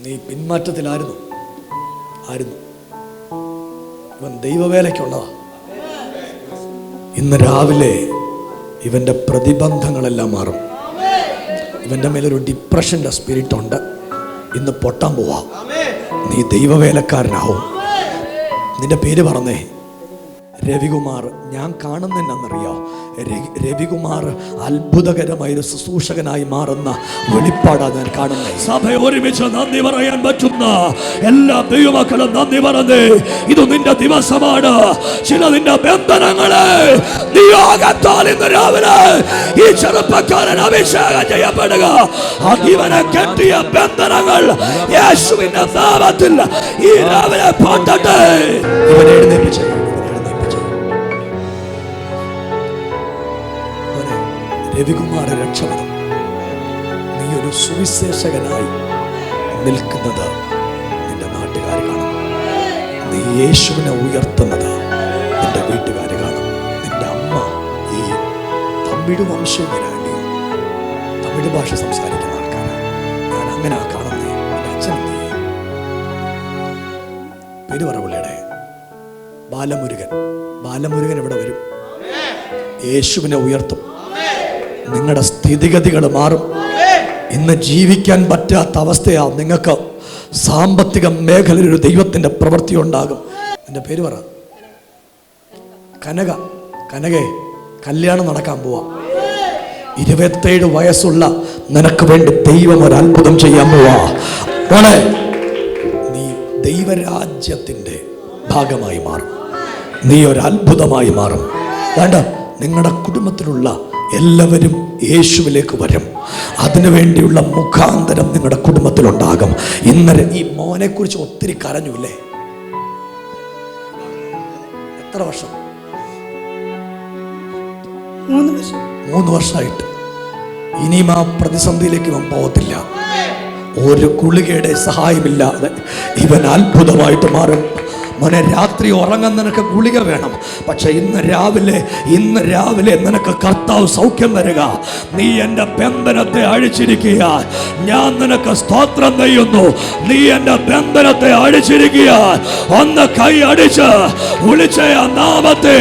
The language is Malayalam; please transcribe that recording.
നീ പിന്മാറ്റത്തിലായിരുന്നു. ഇവൻ ദൈവവേലയ്ക്കുള്ളതാ. ഇന്ന് രാവിലെ ഇവന്റെ പ്രതിബന്ധങ്ങളെല്ലാം മാറും. ഇവന്റെ മേലൊരു ഡിപ്രഷന്റെ സ്പിരിറ്റ് ഉണ്ട്. ഇന്ന് പൊട്ടാൻ പോവാ. നീ ദൈവവേലക്കാരനാവും. നിന്റെ പേര് പറഞ്ഞേ, രവികുമാർ. ഞാൻ കാണുന്നതെന്നറിയോ? രവികുമാർ അത്ഭുതകരമായൊരു ശുശ്രൂഷകനായി മാറുന്ന വെളിപ്പാടാണ് ഞാൻ കാണുന്നത്. സഭ ഒരുമിച്ച് നന്ദി പറയാൻ പറ്റുന്ന എല്ലാ ദൈവമക്കളും നന്ദി പറഞ്ഞേ. ഇത് നിന്റെ ദിവസമാണ്. ചില നിന്റെ ബന്ധനങ്ങളെ നിയോഗത്താൽ ഇന്ന് രാവിലെ ഈ ചെറുപ്പക്കാരൻ അഭിഷേകം ചെയ്യപ്പെടുക. ഇവനെ കെട്ടിയ ബന്ധനങ്ങൾ യേശുവിന്റെ നാമത്തിൽ ഈ രാവിലെ പൊട്ടട്ടെ. ഇവനെ എഴുന്നേൽപ്പിച്ചു. രവികുമാരെ രക്ഷപ്പെടും. നീ ഒരു സുവിശേഷകനായി നിൽക്കുന്നത് നിന്റെ നാട്ടുകാർ കാണും. നീ യേശുവിനെ ഉയർത്തുന്നത് നിന്റെ വീട്ടുകാർ കാണും. നിന്റെ അമ്മ ഈ തമിഴ് വംശജരാണ്, തമിഴ് ഭാഷ സംസാരിക്കുന്ന ആൾക്കാരാണ്. ഞാൻ അങ്ങനെ കാണുന്നേ. അച്ഛൻ പേര് പറ പുള്ളിയുടെ. ബാലമുരുകൻ എവിടെ വരും? യേശുവിനെ ഉയർത്തും. നിങ്ങളുടെ സ്ഥിതിഗതികൾ മാറും. ഇന്ന് ജീവിക്കാൻ പറ്റാത്ത അവസ്ഥയാ നിങ്ങൾക്ക്. സാമ്പത്തിക മേഖലയിൽ ഒരു ദൈവത്തിന്റെ പ്രവൃത്തി ഉണ്ടാകും. എൻ്റെ പേര് പറ. കനകേ, കല്യാണം നടക്കാൻ പോവാ. 27 വയസ്സുള്ള നിനക്ക് വേണ്ടി ദൈവം ഒരു അത്ഭുതം ചെയ്യാൻ പോവാ. മോളെ, നീ ദൈവരാജ്യത്തിന്റെ ഭാഗമായി മാറും. നീ ഒരു അത്ഭുതമായി മാറും. വേണ്ട, നിങ്ങളുടെ കുടുംബത്തിലുള്ള എല്ലാവരും യേശുവിലേക്ക് വരും. അതിനുവേണ്ടിയുള്ള മുഖാന്തരം നിങ്ങളുടെ കുടുംബത്തിലുണ്ടാകും. ഇന്നലെ ഈ മോനെ കുറിച്ച് ഒത്തിരി കരഞ്ഞില്ലേ? എത്ര വർഷം? 3 വർഷമായിട്ട്. ഇനിയും ആ പ്രതിസന്ധിയിലേക്ക് ഇവൻ പോകത്തില്ല. ഒരു ഗുളികയുടെ സഹായമില്ലാതെ ഇവൻ അത്ഭുതമായിട്ട് മാറും. മോനെ, രാത്രി ഉറങ്ങാൻ നിനക്ക് ഗുളിക വേണം. പക്ഷെ ഇന്ന് രാവിലെ നിനക്ക് കർത്താവ് സൗഖ്യം തരിക. നീ എൻ്റെ ബന്ധനത്തെ അഴിച്ചിരിക്കുക. ഞാൻ നിനക്ക് സ്തോത്രം ചെയ്യുന്നു. നീ എൻ്റെ ബന്ധനത്തെ അഴിച്ചിരിക്കുക. ഒന്ന് കൈ അടിച്ച് വിളിച്ച നാമത്തെ